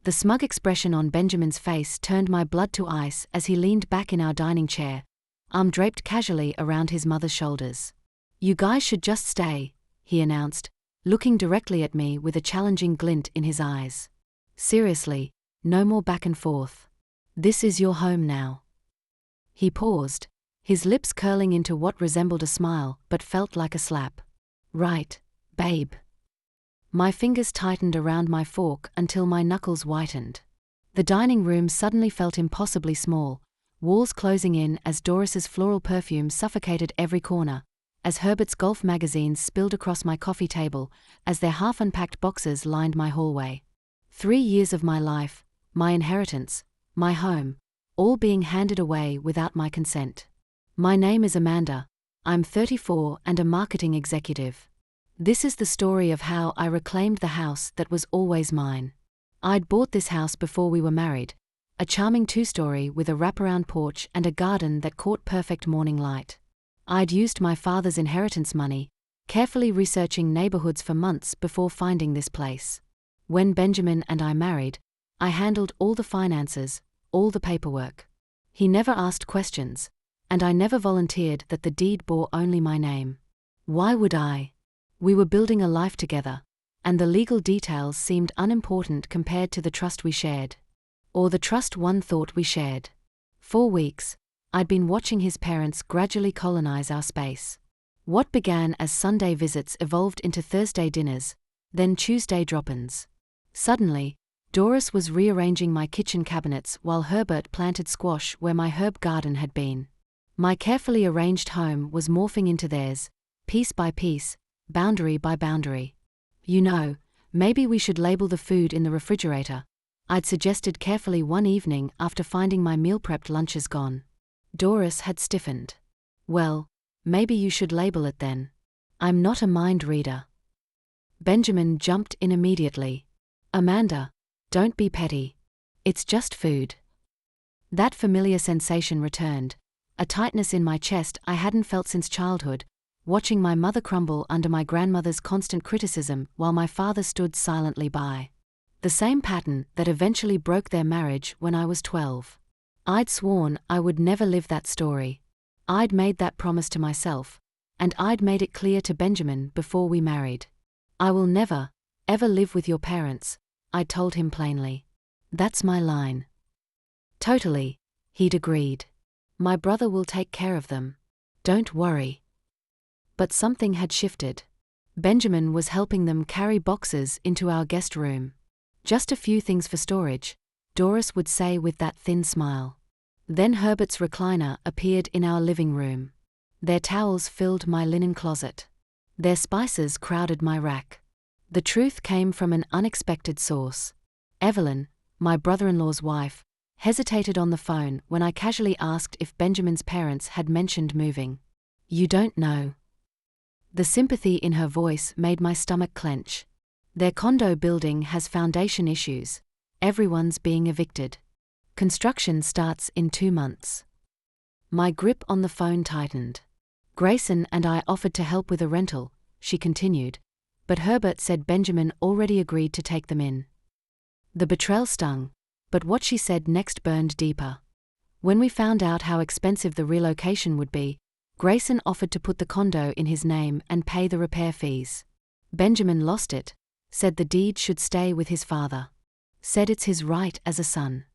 The smug expression on Benjamin's face turned my blood to ice as he leaned back in our dining chair, arm draped casually around his mother's shoulders. "You guys should just stay," he announced, looking directly at me with a challenging glint in his eyes. "Seriously, no more back and forth. This is your home now." He paused, his lips curling into what resembled a smile but felt like a slap. "Right, babe." My fingers tightened around my fork until my knuckles whitened. The dining room suddenly felt impossibly small, walls closing in as Doris's floral perfume suffocated every corner, as Herbert's golf magazines spilled across my coffee table, as their half-unpacked boxes lined my hallway. 3 years of my life, my inheritance, my home, all being handed away without my consent. "My name is Amanda. I'm 34 and a marketing executive. This is the story of how I reclaimed the house that was always mine. I'd bought this house before we were married, a charming 2-story with a wraparound porch and a garden that caught perfect morning light. I'd used my father's inheritance money, carefully researching neighborhoods for months before finding this place. When Benjamin and I married, I handled all the finances, all the paperwork. He never asked questions, and I never volunteered that the deed bore only my name. Why would I? We were building a life together, and the legal details seemed unimportant compared to the trust we shared. Or the trust one thought we shared. 4 weeks, I'd been watching his parents gradually colonize our space. What began as Sunday visits evolved into Thursday dinners, then Tuesday drop-ins. Suddenly, Doris was rearranging my kitchen cabinets while Herbert planted squash where my herb garden had been. My carefully arranged home was morphing into theirs, piece by piece, boundary by boundary. "You know, maybe we should label the food in the refrigerator," I'd suggested carefully one evening after finding my meal-prepped lunches gone. Doris had stiffened. "Well, maybe you should label it then. I'm not a mind reader." Benjamin jumped in immediately. "Amanda, don't be petty. It's just food." That familiar sensation returned, a tightness in my chest I hadn't felt since childhood, watching my mother crumble under my grandmother's constant criticism while my father stood silently by. The same pattern that eventually broke their marriage when I was 12. I'd sworn I would never live that story. I'd made that promise to myself, and I'd made it clear to Benjamin before we married. "I will never, ever live with your parents," I told him plainly. "That's my line." "Totally," he'd agreed. "My brother will take care of them. Don't worry." But something had shifted. Benjamin was helping them carry boxes into our guest room. "Just a few things for storage," Doris would say with that thin smile. Then Herbert's recliner appeared in our living room. Their towels filled my linen closet. Their spices crowded my rack. The truth came from an unexpected source. Evelyn, my brother-in-law's wife, hesitated on the phone when I casually asked if Benjamin's parents had mentioned moving. "You don't know." The sympathy in her voice made my stomach clench. "Their condo building has foundation issues. Everyone's being evicted. Construction starts in 2 months." My grip on the phone tightened. "Grayson and I offered to help with a rental," she continued, "but Herbert said Benjamin already agreed to take them in." The betrayal stung, but what she said next burned deeper. When we found out how expensive the relocation would be, Grayson offered to put the condo in his name and pay the repair fees. Benjamin lost it, said the deed should stay with his father. Said it's his right as a son.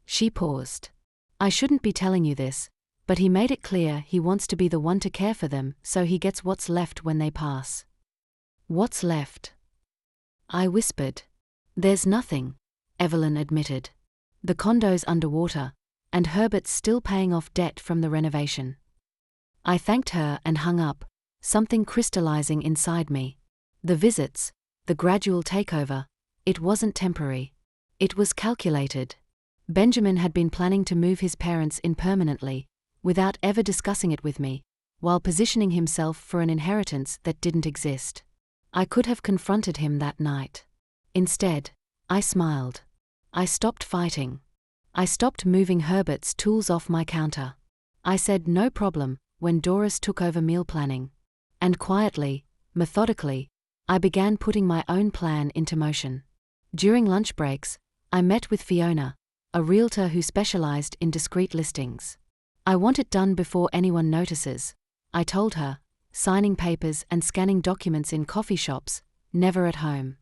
She paused. "I shouldn't be telling you this, but he made it clear he wants to be the one to care for them so he gets what's left when they pass." "What's left?" I whispered. "There's nothing," Evelyn admitted. "The condo's underwater, and Herbert's still paying off debt from the renovation." I thanked her and hung up, something crystallizing inside me. The visits, the gradual takeover, it wasn't temporary. It was calculated. Benjamin had been planning to move his parents in permanently, without ever discussing it with me, while positioning himself for an inheritance that didn't exist. I could have confronted him that night. Instead, I smiled. I stopped fighting. I stopped moving Herbert's tools off my counter. I said no problem when Doris took over meal planning. And quietly, methodically, I began putting my own plan into motion. During lunch breaks, I met with Fiona, a realtor who specialized in discreet listings. I want it done before anyone notices, I told her, signing papers and scanning documents in coffee shops, never at home.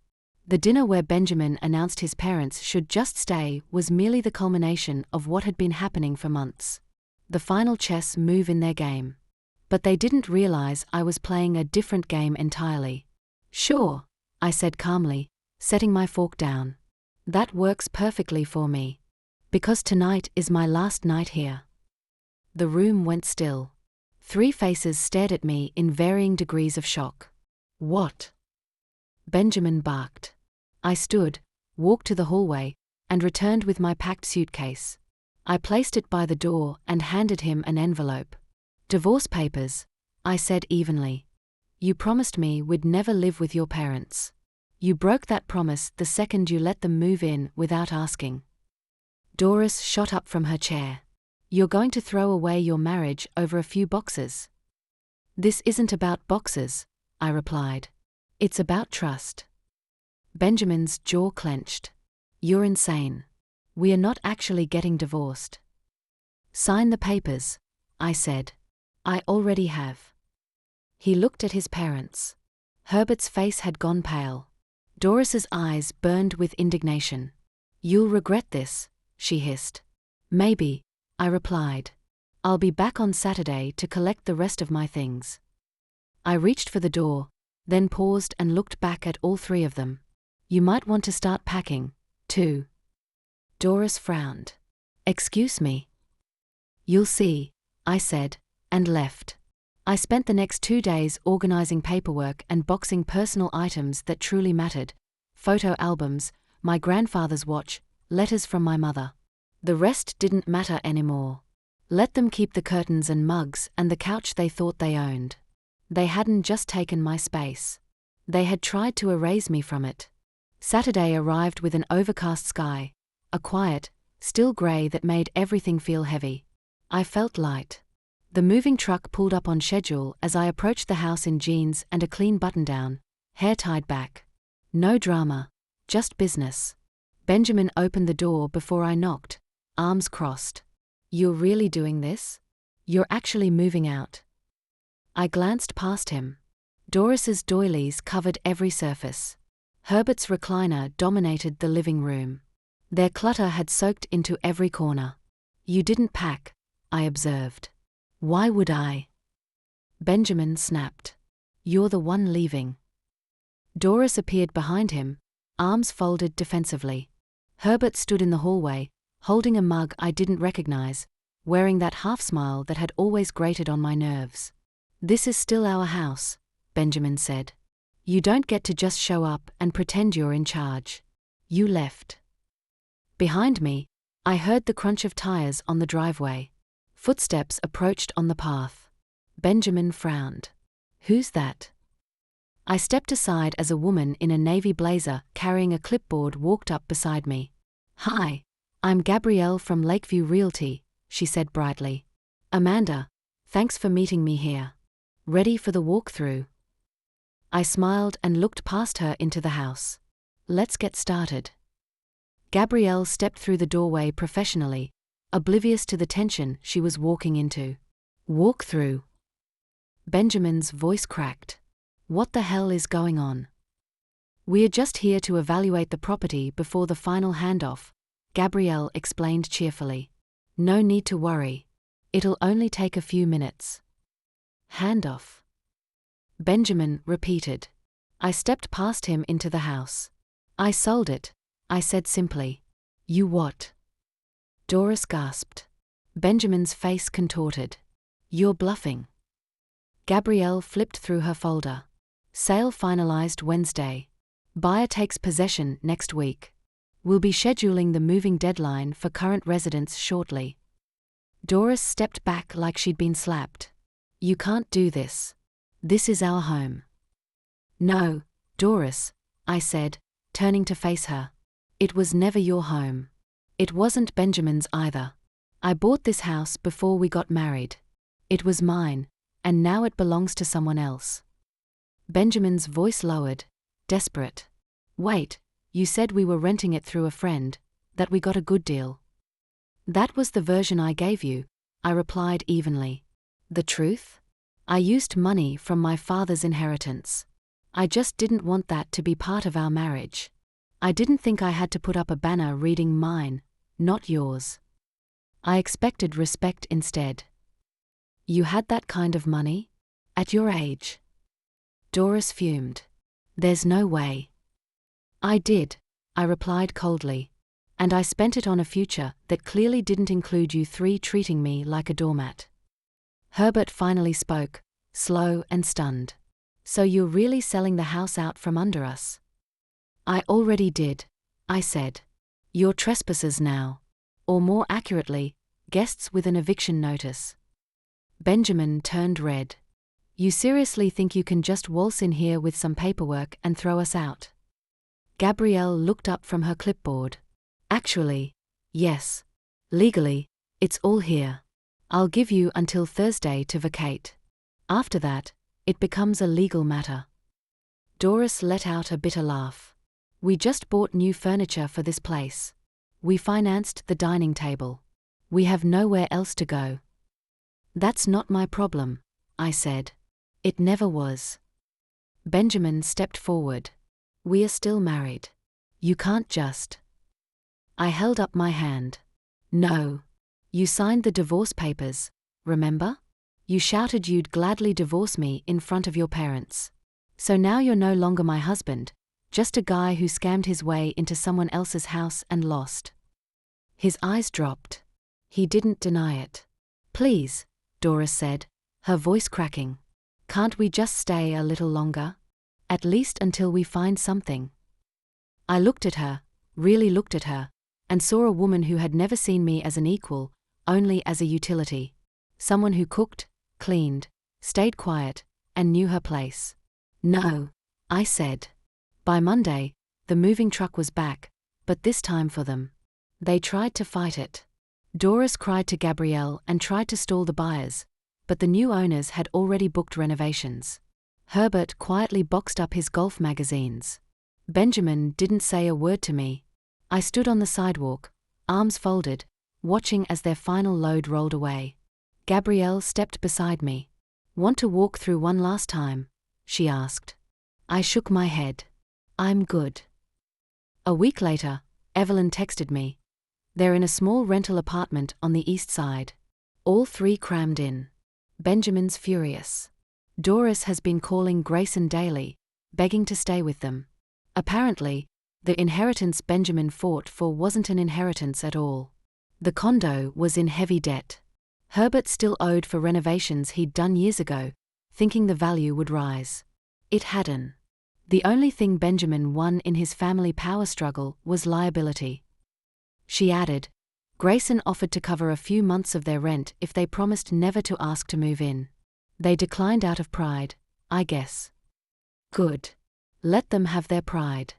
The dinner where Benjamin announced his parents should just stay was merely the culmination of what had been happening for months. The final chess move in their game. But they didn't realize I was playing a different game entirely. Sure, I said calmly, setting my fork down. That works perfectly for me. Because tonight is my last night here. The room went still. 3 faces stared at me in varying degrees of shock. What? Benjamin barked. I stood, walked to the hallway, and returned with my packed suitcase. I placed it by the door and handed him an envelope. Divorce papers, I said evenly. You promised me we'd never live with your parents. You broke that promise the second you let them move in without asking. Doris shot up from her chair. You're going to throw away your marriage over a few boxes? This isn't about boxes, I replied. It's about trust. Benjamin's jaw clenched. You're insane. We are not actually getting divorced. Sign the papers, I said. I already have. He looked at his parents. Herbert's face had gone pale. Doris's eyes burned with indignation. You'll regret this, she hissed. Maybe, I replied. I'll be back on Saturday to collect the rest of my things. I reached for the door, then paused and looked back at all 3 of them. You might want to start packing, too. Doris frowned. Excuse me. You'll see, I said, and left. I spent the next 2 days organizing paperwork and boxing personal items that truly mattered. Photo albums, my grandfather's watch, letters from my mother. The rest didn't matter anymore. Let them keep the curtains and mugs and the couch they thought they owned. They hadn't just taken my space. They had tried to erase me from it. Saturday arrived with an overcast sky, a quiet, still grey that made everything feel heavy. I felt light. The moving truck pulled up on schedule as I approached the house in jeans and a clean button-down, hair tied back. No drama, just business. Benjamin opened the door before I knocked, arms crossed. You're really doing this? You're actually moving out? I glanced past him. Doris's doilies covered every surface. Herbert's recliner dominated the living room. Their clutter had soaked into every corner. You didn't pack, I observed. Why would I? Benjamin snapped. You're the one leaving. Doris appeared behind him, arms folded defensively. Herbert stood in the hallway, holding a mug I didn't recognize, wearing that half-smile that had always grated on my nerves. This is still our house, Benjamin said. You don't get to just show up and pretend you're in charge. You left. Behind me, I heard the crunch of tires on the driveway. Footsteps approached on the path. Benjamin frowned. Who's that? I stepped aside as a woman in a navy blazer carrying a clipboard walked up beside me. Hi, I'm Gabrielle from Lakeview Realty, she said brightly. Amanda, thanks for meeting me here. Ready for the walkthrough? I smiled and looked past her into the house. Let's get started. Gabrielle stepped through the doorway professionally, oblivious to the tension she was walking into. Walkthrough. Benjamin's voice cracked. What the hell is going on? We're just here to evaluate the property before the final handoff, Gabrielle explained cheerfully. No need to worry. It'll only take a few minutes. Handoff. Benjamin repeated. I stepped past him into the house. I sold it, I said simply. You what? Doris gasped. Benjamin's face contorted. You're bluffing. Gabrielle flipped through her folder. Sale finalized Wednesday. Buyer takes possession next week. We'll be scheduling the moving deadline for current residents shortly. Doris stepped back like she'd been slapped. You can't do this. This is our home. No, Doris, I said, turning to face her. It was never your home. It wasn't Benjamin's either. I bought this house before we got married. It was mine, and now it belongs to someone else. Benjamin's voice lowered, desperate. Wait, you said we were renting it through a friend, that we got a good deal. That was the version I gave you, I replied evenly. The truth? I used money from my father's inheritance. I just didn't want that to be part of our marriage. I didn't think I had to put up a banner reading mine, not yours. I expected respect instead. You had that kind of money? At your age? Doris fumed. There's no way. I did, I replied coldly. And I spent it on a future that clearly didn't include you three treating me like a doormat. Herbert finally spoke, slow and stunned. So you're really selling the house out from under us? I already did, I said. You're trespassers now. Or more accurately, guests with an eviction notice. Benjamin turned red. You seriously think you can just waltz in here with some paperwork and throw us out? Gabrielle looked up from her clipboard. Actually, yes. Legally, it's all here. I'll give you until Thursday to vacate. After that, it becomes a legal matter. Doris let out a bitter laugh. We just bought new furniture for this place. We financed the dining table. We have nowhere else to go. That's not my problem, I said. It never was. Benjamin stepped forward. We are still married. You can't just. I held up my hand. No. You signed the divorce papers, remember? You shouted you'd gladly divorce me in front of your parents. So now you're no longer my husband, just a guy who scammed his way into someone else's house and lost. His eyes dropped. He didn't deny it. Please, Doris said, her voice cracking. Can't we just stay a little longer? At least until we find something. I looked at her, really looked at her, and saw a woman who had never seen me as an equal, only as a utility. Someone who cooked, cleaned, stayed quiet, and knew her place. No, I said. By Monday, the moving truck was back, but this time for them. They tried to fight it. Doris cried to Gabrielle and tried to stall the buyers, but the new owners had already booked renovations. Herbert quietly boxed up his golf magazines. Benjamin didn't say a word to me. I stood on the sidewalk, arms folded, watching as their final load rolled away. Gabrielle stepped beside me. Want to walk through one last time? She asked. I shook my head. I'm good. A week later, Evelyn texted me. They're in a small rental apartment on the east side. All three crammed in. Benjamin's furious. Doris has been calling Grayson daily, begging to stay with them. Apparently, the inheritance Benjamin fought for wasn't an inheritance at all. The condo was in heavy debt. Herbert still owed for renovations he'd done years ago, thinking the value would rise. It hadn't. The only thing Benjamin won in his family power struggle was liability. She added, Grayson offered to cover a few months of their rent if they promised never to ask to move in. They declined out of pride, I guess. Good. Let them have their pride.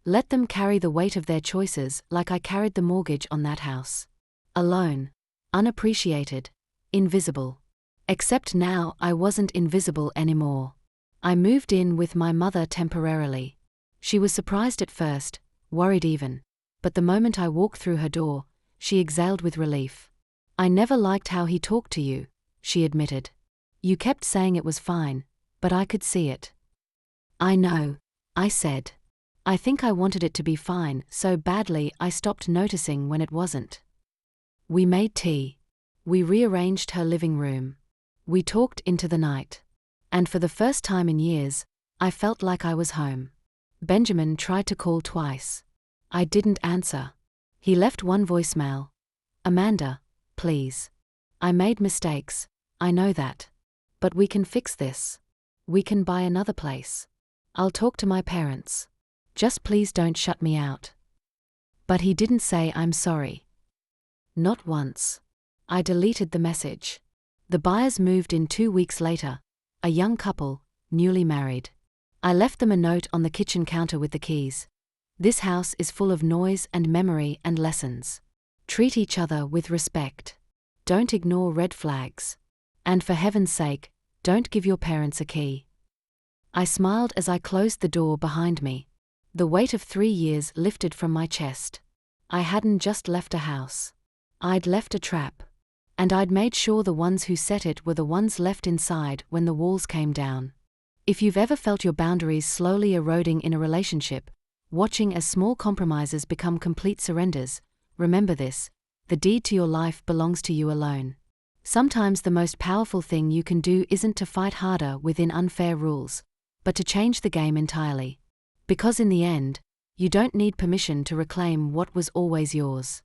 Let them carry the weight of their choices like I carried the mortgage on that house. Alone. Unappreciated. Invisible. Except now I wasn't invisible anymore. I moved in with my mother temporarily. She was surprised at first, worried even, but the moment I walked through her door, she exhaled with relief. I never liked how he talked to you, she admitted. You kept saying it was fine, but I could see it. I know, I said. I think I wanted it to be fine so badly I stopped noticing when it wasn't. We made tea. We rearranged her living room. We talked into the night. And for the first time in years, I felt like I was home. Benjamin tried to call twice. I didn't answer. He left one voicemail. Amanda, please. I made mistakes, I know that. But we can fix this. We can buy another place. I'll talk to my parents. Just please don't shut me out. But he didn't say I'm sorry. Not once. I deleted the message. The buyers moved in 2 weeks later, a young couple, newly married. I left them a note on the kitchen counter with the keys. This house is full of noise and memory and lessons. Treat each other with respect. Don't ignore red flags. And for heaven's sake, don't give your parents a key. I smiled as I closed the door behind me. The weight of 3 years lifted from my chest. I hadn't just left a house. I'd left a trap. And I'd made sure the ones who set it were the ones left inside when the walls came down. If you've ever felt your boundaries slowly eroding in a relationship, watching as small compromises become complete surrenders, remember this: the deed to your life belongs to you alone. Sometimes the most powerful thing you can do isn't to fight harder within unfair rules, but to change the game entirely. Because in the end, you don't need permission to reclaim what was always yours.